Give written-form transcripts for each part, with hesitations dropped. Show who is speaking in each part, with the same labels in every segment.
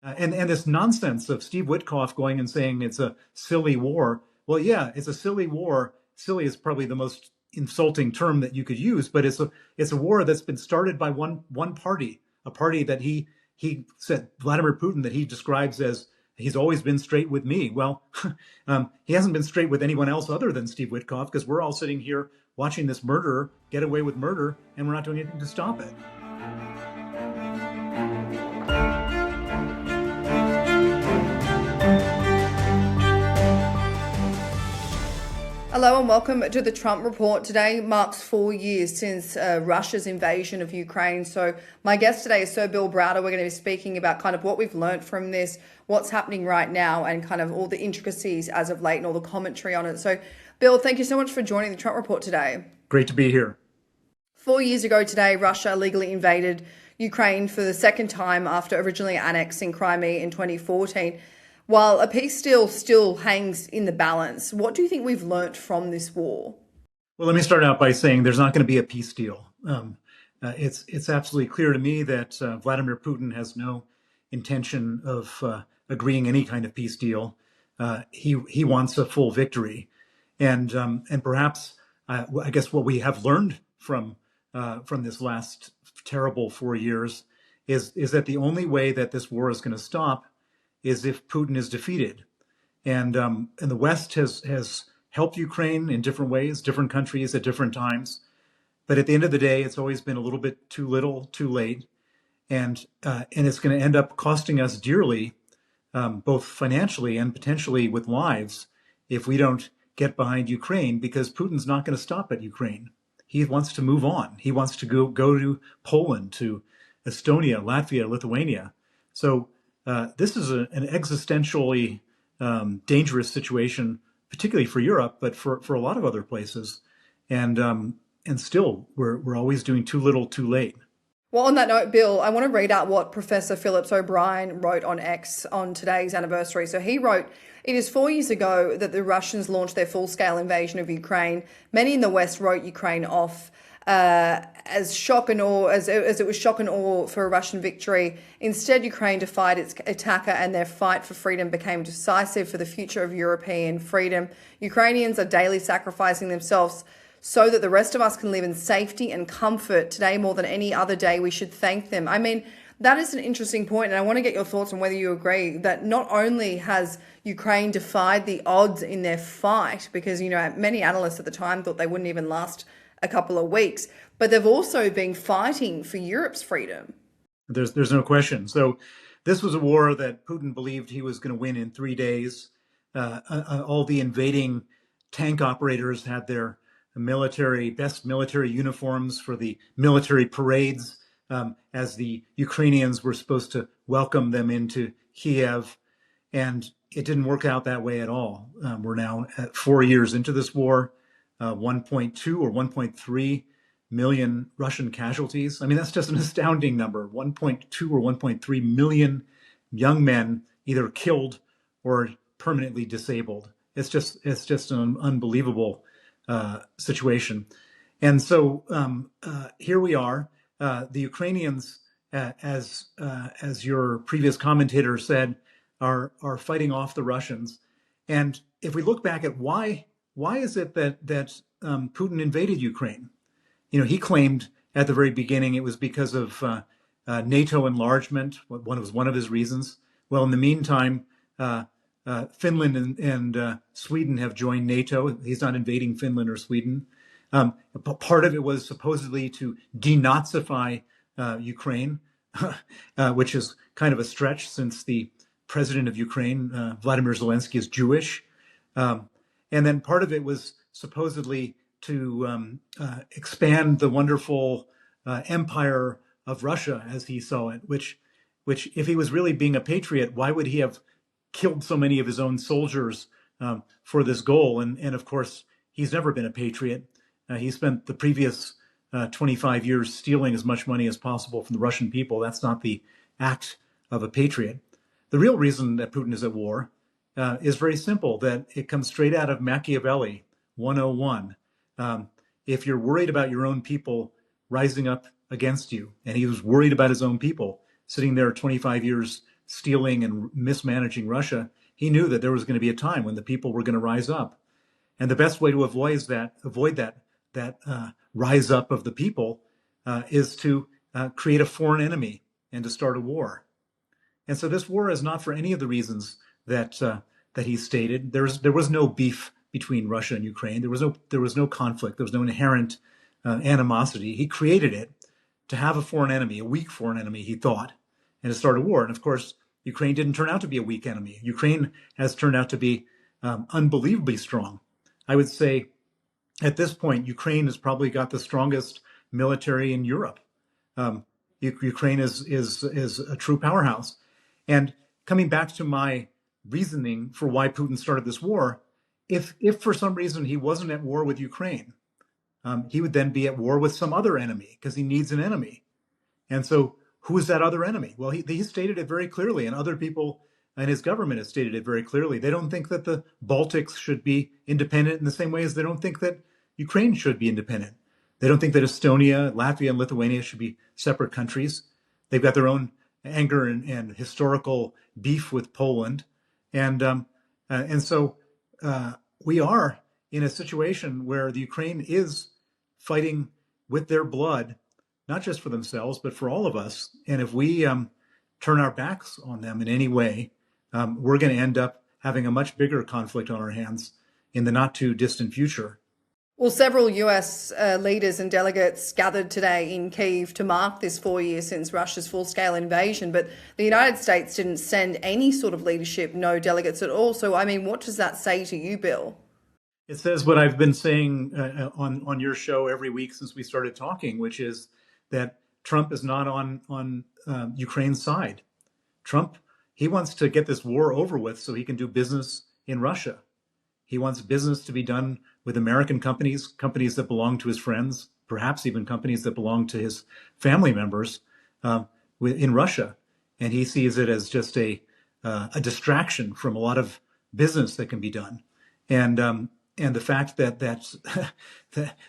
Speaker 1: And this nonsense of Steve Witkoff going and saying it's a silly war. Well, yeah, it's a silly war. Silly is probably the most insulting term that you could use, but it's a war that's been started by one party, a party that he said, Vladimir Putin, that he describes as he's always been straight with me. Well, he hasn't been straight with anyone else other than Steve Witkoff, because we're all sitting here watching this murderer get away with murder, and we're not doing anything to stop it.
Speaker 2: Hello and welcome to the Trump Report. Today marks 4 years since Russia's invasion of Ukraine. So my guest today is Sir Bill Browder. We're going to be speaking about kind of what we've learned from this, what's happening right now, and kind of all the intricacies as of late and all the commentary on it. So Bill, thank you so much for joining the Trump Report today.
Speaker 1: Great to be here. 4
Speaker 2: years ago today, Russia illegally invaded Ukraine for the second time after originally annexing Crimea in 2014. While a peace deal still hangs in the balance, what do you think we've learnt from this war?
Speaker 1: Well, let me start out by saying there's not going to be a peace deal. It's absolutely clear to me that Vladimir Putin has no intention of agreeing any kind of peace deal. He wants a full victory, and perhaps I guess what we have learned from this last terrible 4 years is that the only way that this war is going to stop is if Putin is defeated. And the West has helped Ukraine in different ways, different countries at different times. But at the end of the day, it's always been a little bit too little, too late. And it's going to end up costing us dearly, both financially and potentially with lives, if we don't get behind Ukraine, because Putin's not going to stop at Ukraine. He wants to move on. He wants to go to Poland, to Estonia, Latvia, Lithuania. So this is an existentially dangerous situation, particularly for Europe, but for a lot of other places. And still, we're always doing too little, too late.
Speaker 2: Well, on that note, Bill, I want to read out what Professor Phillips O'Brien wrote on X on today's anniversary. So he wrote, "It is 4 years ago that the Russians launched their full-scale invasion of Ukraine. Many in the West wrote Ukraine off as shock and awe, as it was shock and awe for a Russian victory. Instead, Ukraine defied its attacker, and their fight for freedom became decisive for the future of European freedom. Ukrainians are daily sacrificing themselves so that the rest of us can live in safety and comfort. Today, more than any other day, we should thank them." I mean, that is an interesting point, and I want to get your thoughts on whether you agree that not only has Ukraine defied the odds in their fight, because, you know, many analysts at the time thought they wouldn't even last a couple of weeks, but they've also been fighting for Europe's freedom.
Speaker 1: There's no question. So this was a war that Putin believed he was going to win in 3 days. All the invading tank operators had their best military uniforms for the military parades, as the Ukrainians were supposed to welcome them into Kiev. And it didn't work out that way at all. We're now at 4 years into this war. 1.2 or 1.3 million Russian casualties. I mean, that's just an astounding number. 1.2 or 1.3 million young men either killed or permanently disabled. It's just an unbelievable situation. And so here we are. The Ukrainians, as your previous commentator said, are fighting off the Russians. And if we look back at why is it that Putin invaded Ukraine? You know, he claimed at the very beginning it was because of NATO enlargement. Was one of his reasons. Well, in the meantime, Finland and Sweden have joined NATO. He's not invading Finland or Sweden. Part of it was supposedly to denazify Ukraine, which is kind of a stretch since the president of Ukraine, Vladimir Zelensky, is Jewish. And then part of it was supposedly to expand the wonderful empire of Russia as he saw it, which if he was really being a patriot, why would he have killed so many of his own soldiers for this goal? And of course, he's never been a patriot. He spent the previous 25 years stealing as much money as possible from the Russian people. That's not the act of a patriot. The real reason that Putin is at war is very simple, that it comes straight out of Machiavelli 101. If you're worried about your own people rising up against you, and he was worried about his own people sitting there 25 years stealing and mismanaging Russia, he knew that there was going to be a time when the people were going to rise up. And the best way to avoid that rise up of the people is to create a foreign enemy and to start a war. And so this war is not for any of the reasons that that he stated. There was no beef between Russia and Ukraine. There was no conflict. There was no inherent animosity. He created it to have a foreign enemy, a weak foreign enemy, he thought, and to start a war. And of course, Ukraine didn't turn out to be a weak enemy. Ukraine has turned out to be unbelievably strong. I would say at this point, Ukraine has probably got the strongest military in Europe. Ukraine is a true powerhouse. And coming back to my reasoning for why Putin started this war, if for some reason he wasn't at war with Ukraine, he would then be at war with some other enemy because he needs an enemy. And so who is that other enemy? Well, he stated it very clearly, and other people in his government have stated it very clearly. They don't think that the Baltics should be independent in the same way as they don't think that Ukraine should be independent. They don't think that Estonia, Latvia, and Lithuania should be separate countries. They've got their own anger and historical beef with Poland. And so we are in a situation where the Ukraine is fighting with their blood, not just for themselves, but for all of us. And if we turn our backs on them in any way, we're going to end up having a much bigger conflict on our hands in the not too distant future.
Speaker 2: Well, several US leaders and delegates gathered today in Kyiv to mark this 4 years since Russia's full-scale invasion, but the United States didn't send any sort of leadership, no delegates at all. So, I mean, what does that say to you, Bill?
Speaker 1: It says what I've been saying on your show every week since we started talking, which is that Trump is not on Ukraine's side. Trump, he wants to get this war over with so he can do business in Russia. He wants business to be done with American companies, companies that belong to his friends, perhaps even companies that belong to his family members in Russia. And he sees it as just a distraction from a lot of business that can be done. And the fact that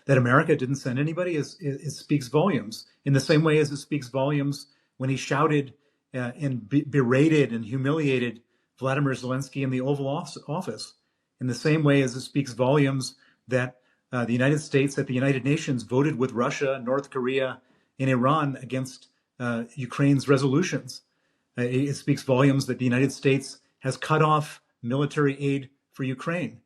Speaker 1: America didn't send anybody it speaks volumes. In the same way as it speaks volumes when he shouted and berated and humiliated Vladimir Zelensky in the Oval Office. In the same way as it speaks volumes that the United States at the United Nations voted with Russia, North Korea, and Iran against Ukraine's resolutions. It speaks volumes that the United States has cut off military aid for Ukraine.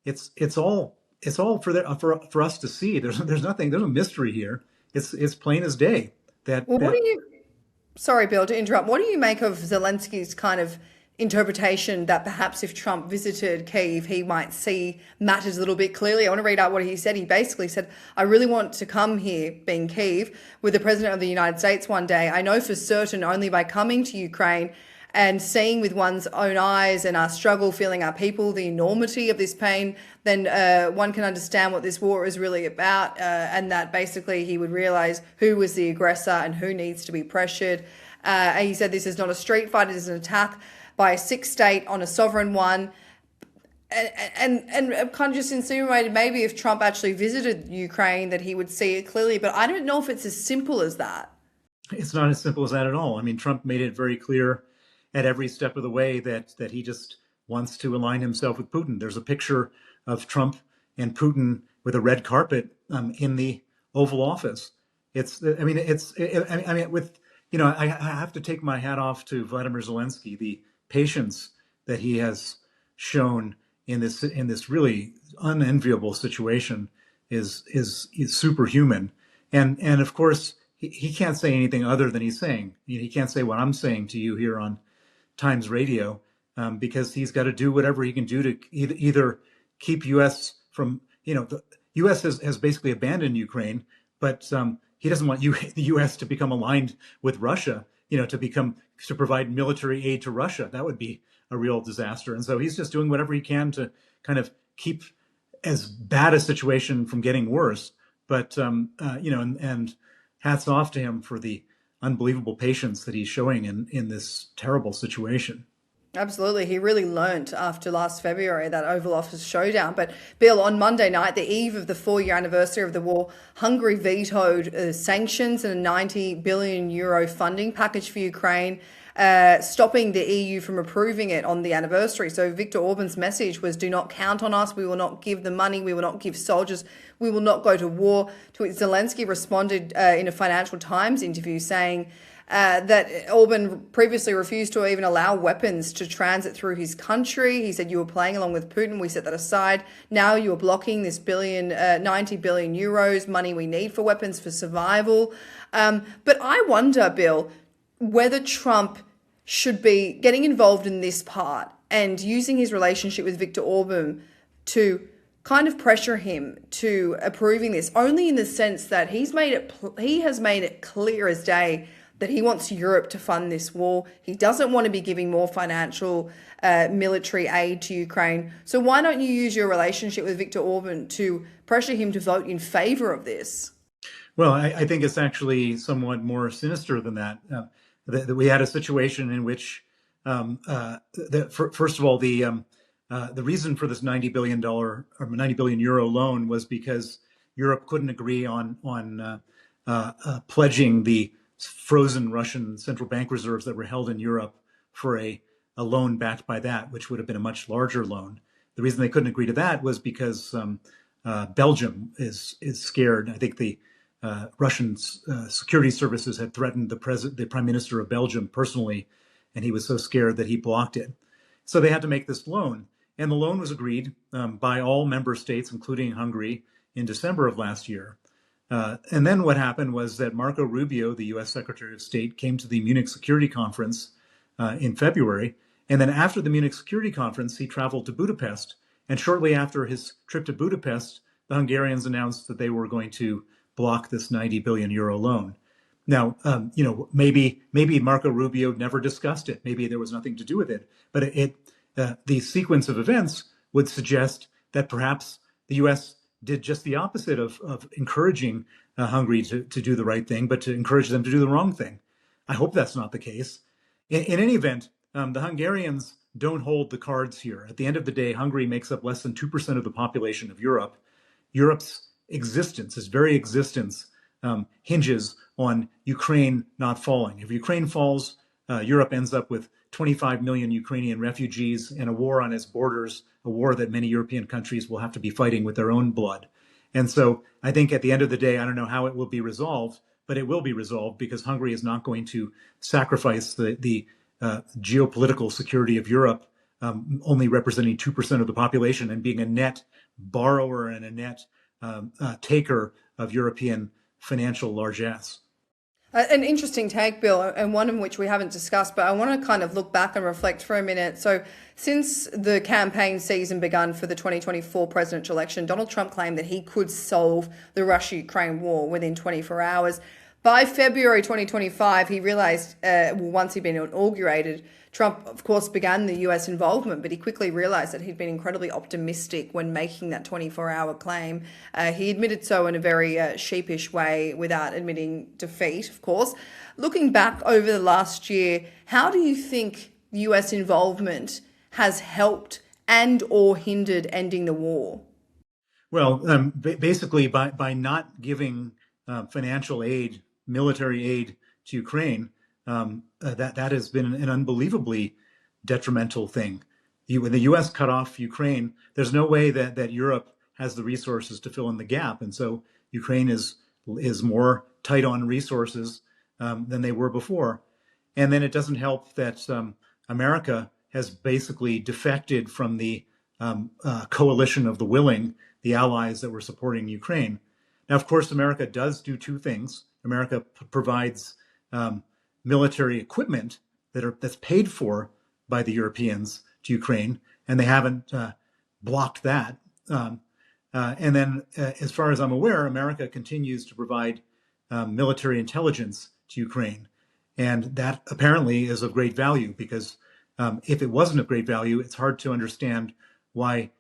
Speaker 1: It's all for us to see. There's no mystery here. It's plain as day.
Speaker 2: Sorry, Bill, to interrupt. What do you make of Zelensky's kind of interpretation that perhaps if Trump visited Kyiv, he might see matters a little bit clearly? I want to read out what he said. He basically said, I really want to come here, being Kyiv, with the President of the United States one day. I know for certain only by coming to Ukraine and seeing with one's own eyes and our struggle, feeling our people, the enormity of this pain, then one can understand what this war is really about, and that basically he would realize who was the aggressor and who needs to be pressured. And he said this is not a street fight, it is an attack by a sick state on a sovereign one. And kind of just insinuated maybe if Trump actually visited Ukraine that he would see it clearly. But I don't know if it's as simple as that.
Speaker 1: It's not as simple as that at all. I mean, Trump made it very clear at every step of the way that he just wants to align himself with Putin. There's a picture of Trump and Putin with a red carpet in the Oval Office. I have to take my hat off to Vladimir Zelensky. The patience that he has shown in this really unenviable situation is superhuman. And of course he can't say anything other than he's saying. He can't say what I'm saying to you here on Times Radio because he's got to do whatever he can do to either keep U.S. from the U.S. has basically abandoned Ukraine, but he doesn't want the U.S. to become aligned with Russia. To provide military aid to Russia. That would be a real disaster. And so he's just doing whatever he can to kind of keep as bad a situation from getting worse. But, and hats off to him for the unbelievable patience that he's showing in this terrible situation.
Speaker 2: Absolutely. He really learnt after last February, that Oval Office showdown. But Bill, on Monday night, the eve of the 4-year anniversary of the war, Hungary vetoed sanctions and a €90 billion funding package for Ukraine. stopping the EU from approving it on the anniversary. So Viktor Orban's message was, do not count on us. We will not give the money. We will not give soldiers. We will not go to war. To which Zelensky responded in a Financial Times interview saying that Orban previously refused to even allow weapons to transit through his country. He said, you were playing along with Putin. We set that aside. Now you are blocking this 90 billion euros money we need for weapons for survival. But I wonder, Bill, whether Trump should be getting involved in this part and using his relationship with Viktor Orban to kind of pressure him to approving this, only in the sense that he has made it clear as day that he wants Europe to fund this war. He doesn't want to be giving more financial military aid to Ukraine. So why don't you use your relationship with Viktor Orban to pressure him to vote in favor of this?
Speaker 1: Well, I think it's actually somewhat more sinister than that. That we had a situation in which, first of all, the reason for this $90 billion or 90 billion euro loan was because Europe couldn't agree on pledging the frozen Russian central bank reserves that were held in Europe for a loan backed by that, which would have been a much larger loan. The reason they couldn't agree to that was because Belgium is scared. I think the Russian security services had threatened the prime minister of Belgium personally, and he was so scared that he blocked it. So they had to make this loan, and the loan was agreed by all member states, including Hungary, in December of last year. And then what happened was that Marco Rubio, the U.S. Secretary of State, came to the Munich Security Conference in February. And then after the Munich Security Conference, he traveled to Budapest. And shortly after his trip to Budapest, the Hungarians announced that they were going to block this 90 billion euro loan. Now, maybe Marco Rubio never discussed it. Maybe there was nothing to do with it. But the sequence of events would suggest that perhaps the U.S. did just the opposite of encouraging Hungary to do the right thing, but to encourage them to do the wrong thing. I hope that's not the case. In any event, the Hungarians don't hold the cards here. At the end of the day, Hungary makes up less than 2% of the population of Europe. Europe's existence, its very existence, hinges on Ukraine not falling. If Ukraine falls, Europe ends up with 25 million Ukrainian refugees and a war on its borders, a war that many European countries will have to be fighting with their own blood. And so I think at the end of the day, I don't know how it will be resolved, but it will be resolved because Hungary is not going to sacrifice the geopolitical security of Europe, only representing 2% of the population and being a net borrower and a net taker of European financial largesse.
Speaker 2: An interesting take, Bill, and one in which we haven't discussed, but I want to kind of look back and reflect for a minute. So since the campaign season began for the 2024 presidential election, Donald Trump claimed that he could solve the Russia-Ukraine war within 24 hours. By February 2025, he realized, once he'd been inaugurated, Trump, of course, began the US involvement, but he quickly realized that he'd been incredibly optimistic when making that 24-hour claim. He admitted so in a very sheepish way without admitting defeat, of course. Looking back over the last year, how do you think US involvement has helped and or hindered ending the war?
Speaker 1: Well, basically by not giving financial aid, military aid to Ukraine, that has been an unbelievably detrimental thing. When the U.S. cut off Ukraine, there's no way that Europe has the resources to fill in the gap, and so Ukraine is more tight on resources than they were before. And then it doesn't help that America has basically defected from the coalition of the willing, the allies that were supporting Ukraine. Now, of course, America does do two things. America provides military equipment that's paid for by the Europeans to Ukraine, and they haven't blocked that. And then, as far as I'm aware, America continues to provide military intelligence to Ukraine, and that apparently is of great value because if it wasn't of great value, it's hard to understand why,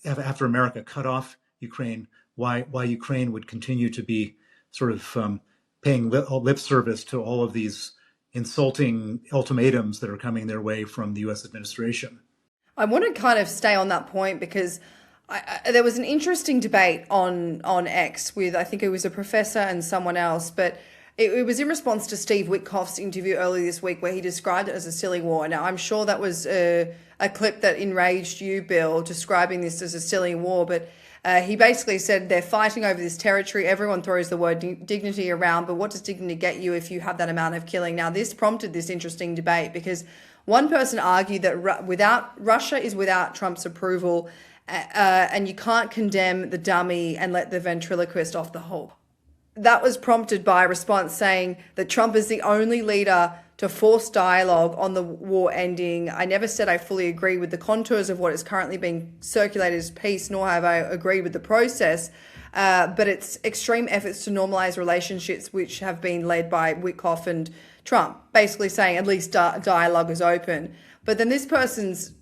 Speaker 1: after America cut off Ukraine, why Ukraine would continue to be sort of paying lip service to all of these insulting ultimatums that are coming their way from the U.S. administration.
Speaker 2: I want to kind of stay on that point because there was an interesting debate on X with, I think it was a professor and someone else, but It was in response to Steve Witkoff's interview earlier this week where he described it as a silly war. Now, I'm sure that was a clip that enraged you, Bill, describing this as a silly war, but he basically said they're fighting over this territory. Everyone throws the word dignity around, but what does dignity get you if you have that amount of killing? Now, this prompted this interesting debate because one person argued that Russia is without Trump's approval, and you can't condemn the dummy and let the ventriloquist off the hook. That was prompted by a response saying that Trump is the only leader to force dialogue on the war ending. I never said I fully agree with the contours of what is currently being circulated as peace, nor have I agreed with the process. But it's extreme efforts to normalize relationships which have been led by Witkoff and Trump, basically saying at least dialogue is open. But then this person's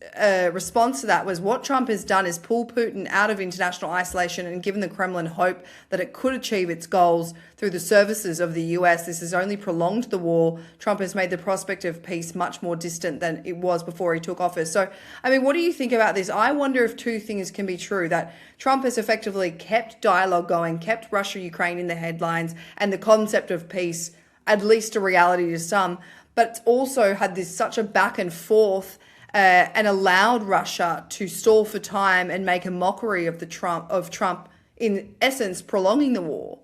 Speaker 2: response to that was what Trump has done is pull Putin out of international isolation and given the Kremlin hope that it could achieve its goals through the services of the US. This has only prolonged the war. Trump has made the prospect of peace much more distant than it was before he took office. So, I mean, what do you think about this? I wonder if two things can be true, that Trump has effectively kept dialogue going, kept Russia-Ukraine in the headlines, and the concept of peace at least a reality to some, but it's also had this such a back and forth and allowed Russia to stall for time and make a mockery of Trump, in essence, prolonging the war.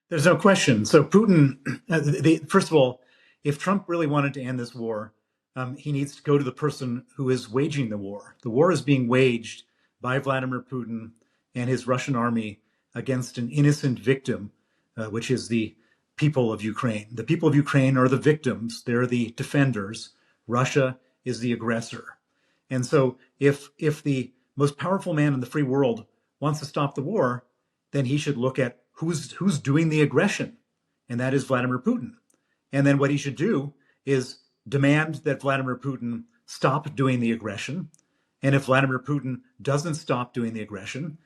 Speaker 1: There's no question. So Putin, first of all, if Trump really wanted to end this war, he needs to go to the person who is waging the war. The war is being waged by Vladimir Putin and his Russian army against an innocent victim, which is the people of Ukraine. The people of Ukraine are the victims. They're the defenders. Russia is the aggressor. And so if the most powerful man in the free world wants to stop the war, then he should look at who's doing the aggression, and that is Vladimir Putin. And then what he should do is demand that Vladimir Putin stop doing the aggression. And if Vladimir Putin doesn't stop doing the aggression,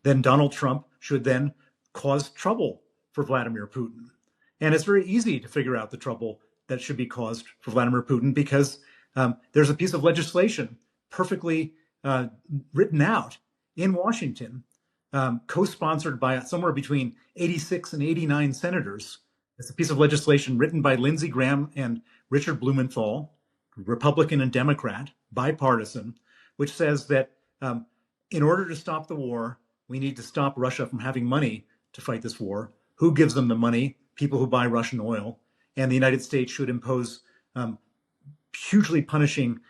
Speaker 1: then Donald Trump should then cause trouble for Vladimir Putin. And it's very easy to figure out the trouble that should be caused for Vladimir Putin because there's a piece of legislation perfectly written out in Washington, co-sponsored by somewhere between 86 and 89 senators. It's a piece of legislation written by Lindsey Graham and Richard Blumenthal, Republican and Democrat, bipartisan, which says that in order to stop the war, we need to stop Russia from having money to fight this war. Who gives them the money? People who buy Russian oil. And the United States should impose hugely punishing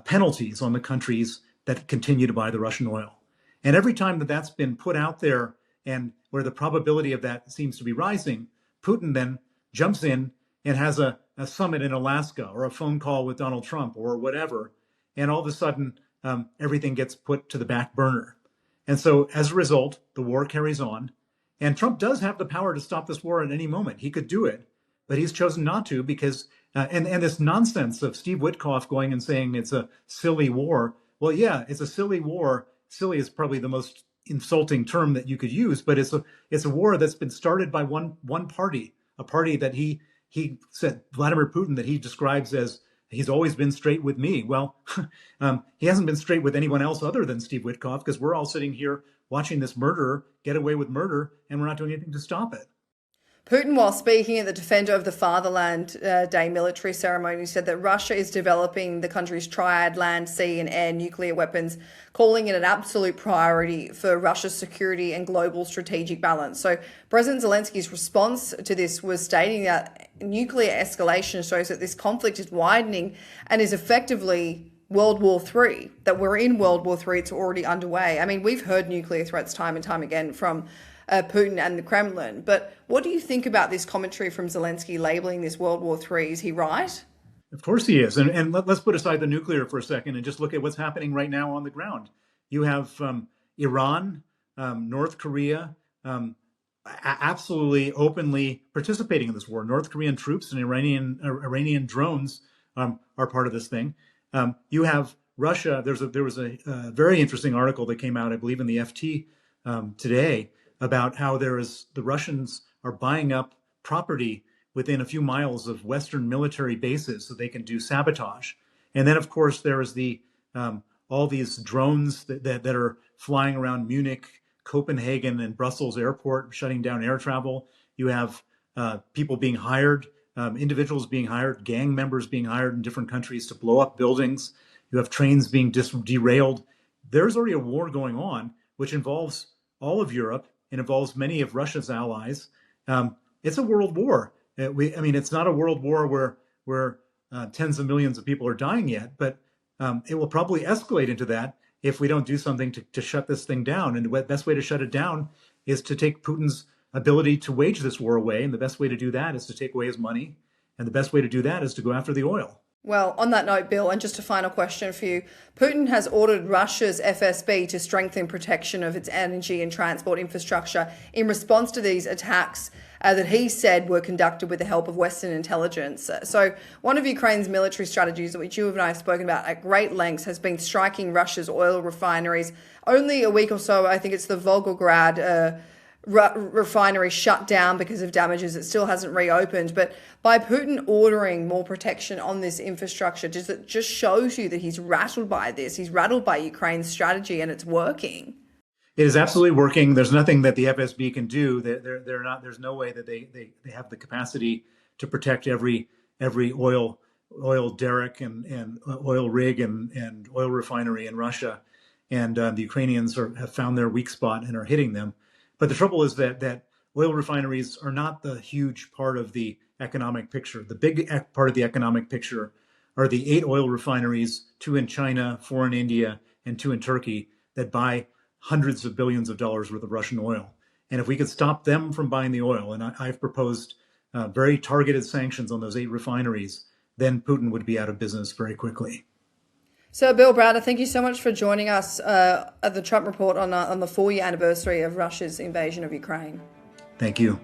Speaker 1: penalties on the countries that continue to buy the Russian oil. And every time that that's been put out there and where the probability of that seems to be rising, Putin then jumps in and has a summit in Alaska or a phone call with Donald Trump or whatever. And all of a sudden, everything gets put to the back burner. And so as a result, the war carries on. And Trump does have the power to stop this war at any moment. He could do it, but he's chosen not to because, and this nonsense of Steve Witkoff going and saying it's a silly war. Well, yeah, it's a silly war. Silly is probably the most insulting term that you could use, but it's a war that's been started by one party, a party that he said, Vladimir Putin, that he describes as he's always been straight with me. Well, he hasn't been straight with anyone else other than Steve Witkoff because we're all sitting here watching this murderer get away with murder, and we're not doing anything to stop it.
Speaker 2: Putin, while speaking at the Defender of the Fatherland Day military ceremony, said that Russia is developing the country's triad land, sea and air nuclear weapons, calling it an absolute priority for Russia's security and global strategic balance. So President Zelensky's response to this was stating that nuclear escalation shows that this conflict is widening and is effectively World War III, that we're in World War III, it's already underway. I mean, we've heard nuclear threats time and time again from Putin and the Kremlin, but what do you think about this commentary from Zelensky labeling this World War III? Is he right?
Speaker 1: Of course he is. And let's put aside the nuclear for a second and just look at what's happening right now on the ground. You have Iran, North Korea, absolutely openly participating in this war. North Korean troops and Iranian drones are part of this thing. You have Russia. There was a very interesting article that came out, I believe, in the FT today about how the Russians are buying up property within a few miles of Western military bases so they can do sabotage. And then, of course, there is all these drones that are flying around Munich, Copenhagen, and Brussels airport, shutting down air travel. You have people being hired, individuals being hired, gang members being hired in different countries to blow up buildings. You have trains being derailed. There's already a war going on, which involves all of Europe and involves many of Russia's allies. It's a world war. It's not a world war where tens of millions of people are dying yet, but it will probably escalate into that if we don't do something to shut this thing down. And the best way to shut it down is to take Putin's ability to wage this war away. And the best way to do that is to take away his money. And the best way to do that is to go after the oil.
Speaker 2: Well, on that note, Bill, and just a final question for you. Putin has ordered Russia's FSB to strengthen protection of its energy and transport infrastructure in response to these attacks that he said were conducted with the help of Western intelligence. So one of Ukraine's military strategies, which you and I have spoken about at great lengths, has been striking Russia's oil refineries. Only a week or so, I think it's the Volgograd refinery shut down because of damages. It still hasn't reopened. But by Putin ordering more protection on this infrastructure, it just shows you that he's rattled by this. He's rattled by Ukraine's strategy, and it's working.
Speaker 1: It is absolutely working. There's nothing that the FSB can do. They're not. There's no way that they have the capacity to protect every oil derrick and oil rig and oil refinery in Russia. And the Ukrainians have found their weak spot and are hitting them. But the trouble is that oil refineries are not the huge part of the economic picture. The big part of the economic picture are the 8 oil refineries, 2 in China, 4 in India, and 2 in Turkey, that buy hundreds of billions of dollars worth of Russian oil. And if we could stop them from buying the oil, and I've proposed very targeted sanctions on those 8 refineries, then Putin would be out of business very quickly.
Speaker 2: So, Bill Browder, thank you so much for joining us at the Trump Report on the 4-year anniversary of Russia's invasion of Ukraine.
Speaker 1: Thank you.